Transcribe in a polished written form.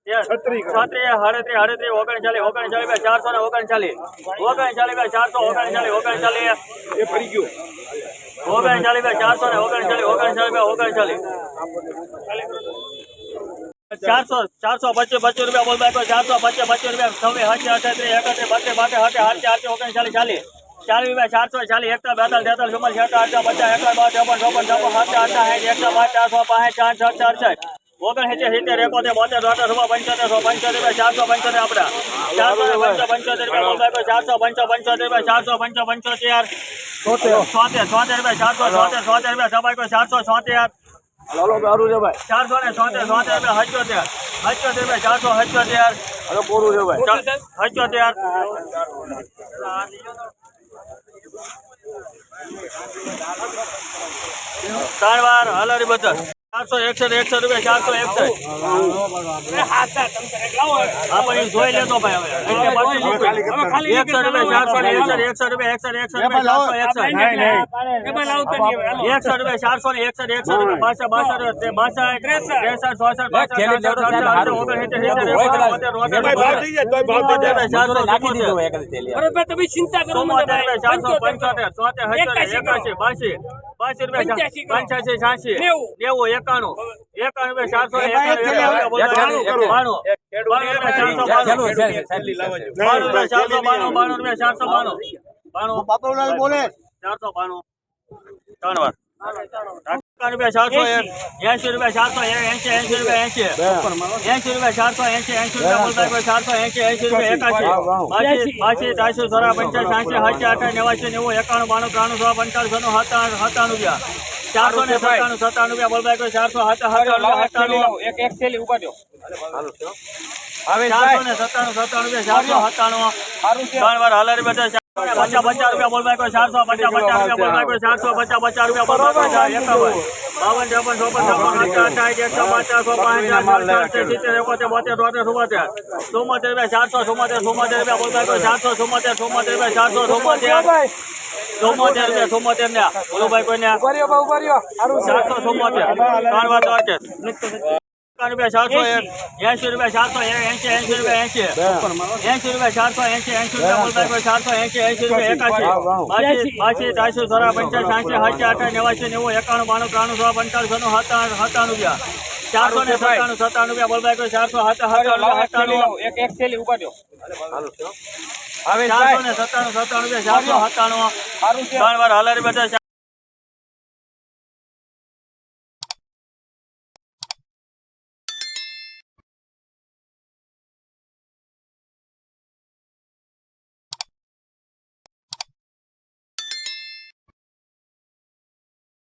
છત્રી 38 39 39 439 એ ફરી ગયો 39 439 425 રૂપિયા બોલ ભાઈ 425 રૂપિયા 26 28 31 32 40 440 એકતા 42 43 44 ત્રણ વાર હલારી બચત 461 રૂપિયા 461 આપણે જોઈ લેતો ભાઈ હવે 61 રૂપિયા 461 રૂપિયા 461 તમે ચિંતા કરો 492 બોલે 492 રૂપિયા 480 રૂપિયા 480 રૂપિયા 480 રૂપિયા 497 રૂપિયા બોલ ભાઈ 497 એક થેલી ઉભા દો હવે 497 રૂપિયા 497 ત્રણ વાર હલારી બધા 50 રૂપિયા બોલ ભાઈ 450 રૂપિયા બોલ ભાઈ 450 રૂપિયા બોલ ભાઈ 51 એક થેલી ઉભા દો હવે 497 રૂપિયા 497 ત્રણ વાર હલારી બધા